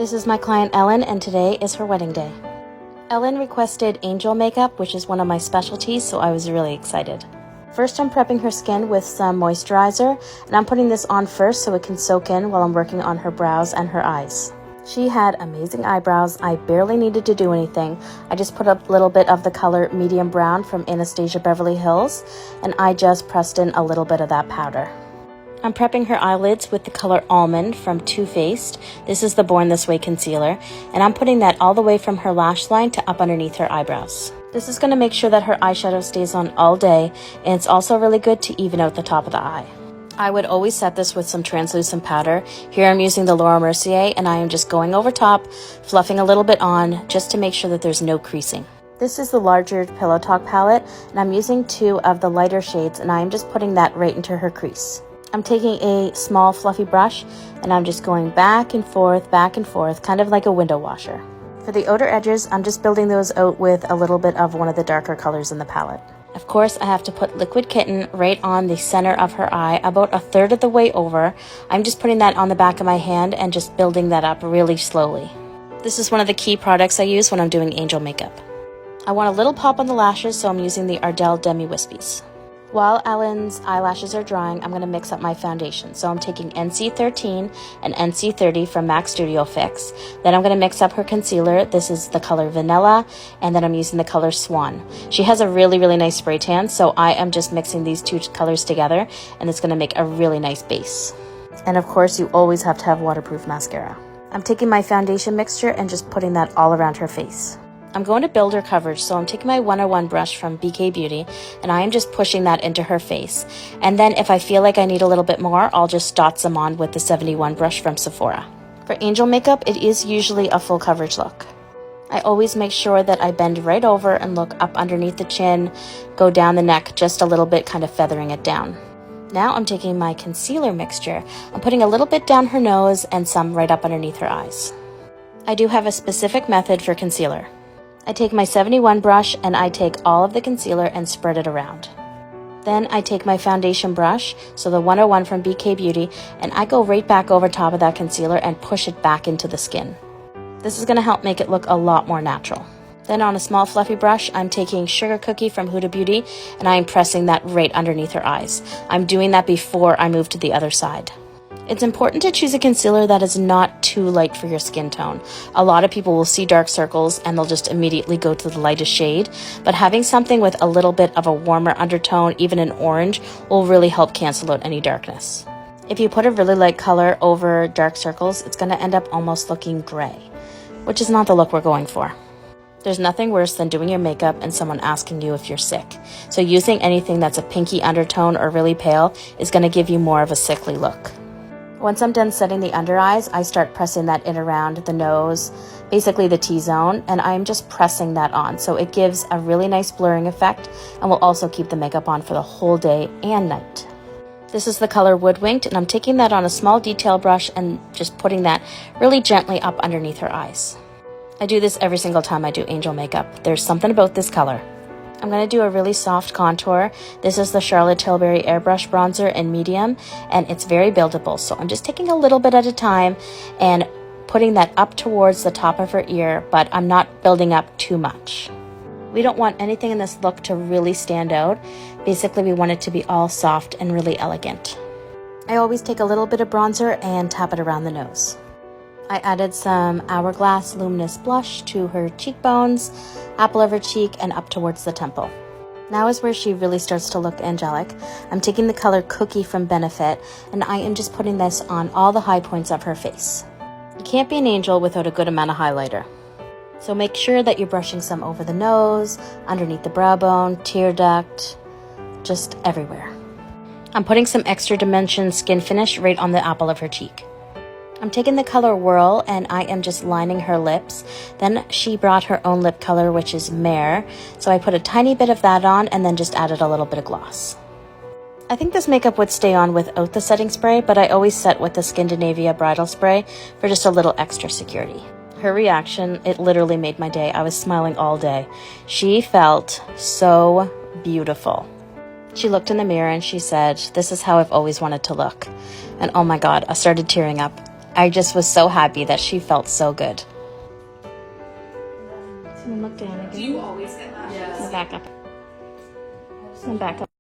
This is my client Ellen, and today is her wedding day. Ellen requested angel makeup, which is one of my specialties, so I was really excited. First, I'm prepping her skin with some moisturizer, and I'm putting this on first so it can soak in while I'm working on her brows and her eyes. She had amazing eyebrows. I barely needed to do anything. I just put a little bit of the color medium brown from Anastasia Beverly Hills, and I just pressed in a little bit of that powder. I'm prepping her eyelids with the color Almond from Too Faced. This is the Born This Way concealer, and I'm putting that all the way from her lash line to up underneath her eyebrows. This is going to make sure that her eyeshadow stays on all day, and it's also really good to even out the top of the eye. I would always set this with some translucent powder. Here I'm using the Laura Mercier, and I am just going over top, fluffing a little bit on, just to make sure that there's no creasing. This is the larger Pillow Talk palette, and I'm using 2 of the lighter shades, and I am just putting that right into her crease. I'm taking a small fluffy brush, and I'm just going back and forth, kind of like a window washer. For the outer edges, I'm just building those out with a little bit of one of the darker colors in the palette. Of course, I have to put Liquid Kitten right on the center of her eye, about 1/3 of the way over. I'm just putting that on the back of my hand and just building that up really slowly. This is one of the key products I use when I'm doing angel makeup. I want a little pop on the lashes, so I'm using the Ardell Demi Wispies. While Ellen's eyelashes are drying, I'm going to mix up my foundation. So I'm taking NC13 and NC30 from MAC Studio Fix. Then I'm going to mix up her concealer. This is the color Vanilla, and then I'm using the color Swan. She has a really, really nice spray tan, so I am just mixing these 2 colors together, and it's going to make a really nice base. And of course, you always have to have waterproof mascara. I'm taking my foundation mixture and just putting that all around her face. I'm going to build her coverage, so I'm taking my 101 brush from BK Beauty, and I am just pushing that into her face. And then if I feel like I need a little bit more, I'll just dot some on with the 71 brush from Sephora. For angel makeup, it is usually a full coverage look. I always make sure that I bend right over and look up underneath the chin, go down the neck just a little bit, kind of feathering it down. Now I'm taking my concealer mixture. I'm putting a little bit down her nose and some right up underneath her eyes. I do have a specific method for concealer. I take my 71 brush and I take all of the concealer and spread it around. Then I take my foundation brush, so the 101 from BK Beauty, and I go right back over top of that concealer and push it back into the skin. This is going to help make it look a lot more natural. Then on a small fluffy brush, I'm taking Sugar Cookie from Huda Beauty, and I am pressing that right underneath her eyes. I'm doing that before I move to the other side. It's important to choose a concealer that is not too light for your skin tone. A lot of people will see dark circles and they'll just immediately go to the lightest shade, but having something with a little bit of a warmer undertone, even an orange, will really help cancel out any darkness. If you put a really light color over dark circles, it's going to end up almost looking gray, which is not the look we're going for. There's nothing worse than doing your makeup and someone asking you if you're sick. So using anything that's a pinky undertone or really pale is going to give you more of a sickly look. Once I'm done setting the under eyes, I start pressing that in around the nose, basically the T-zone, and I'm just pressing that on. So it gives a really nice blurring effect and will also keep the makeup on for the whole day and night. This is the color Woodwinked, and I'm taking that on a small detail brush and just putting that really gently up underneath her eyes. I do this every single time I do angel makeup. There's something about this color. I'm going to do a really soft contour. This is the Charlotte Tilbury Airbrush Bronzer in medium, and it's very buildable. So I'm just taking a little bit at a time and putting that up towards the top of her ear, but I'm not building up too much. We don't want anything in this look to really stand out. Basically, we want it to be all soft and really elegant. I always take a little bit of bronzer and tap it around the nose. I added some Hourglass Luminous Blush to her cheekbones, apple of her cheek, and up towards the temple. Now is where she really starts to look angelic. I'm taking the color Cookie from Benefit, and I am just putting this on all the high points of her face. You can't be an angel without a good amount of highlighter. So make sure that you're brushing some over the nose, underneath the brow bone, tear duct, just everywhere. I'm putting some Extra Dimension Skin Finish right on the apple of her cheek. I'm taking the color Whirl, and I am just lining her lips. Then she brought her own lip color, which is Mare. So I put a tiny bit of that on and then just added a little bit of gloss. I think this makeup would stay on without the setting spray, but I always set with the Skindinavia Bridal Spray for just a little extra security. Her reaction, it literally made my day. I was smiling all day. She felt so beautiful. She looked in the mirror and she said, "This is how I've always wanted to look." And oh my God, I started tearing up. I just was so happy that she felt so good. So look down again. Do you always get lashes? And back up. And back up.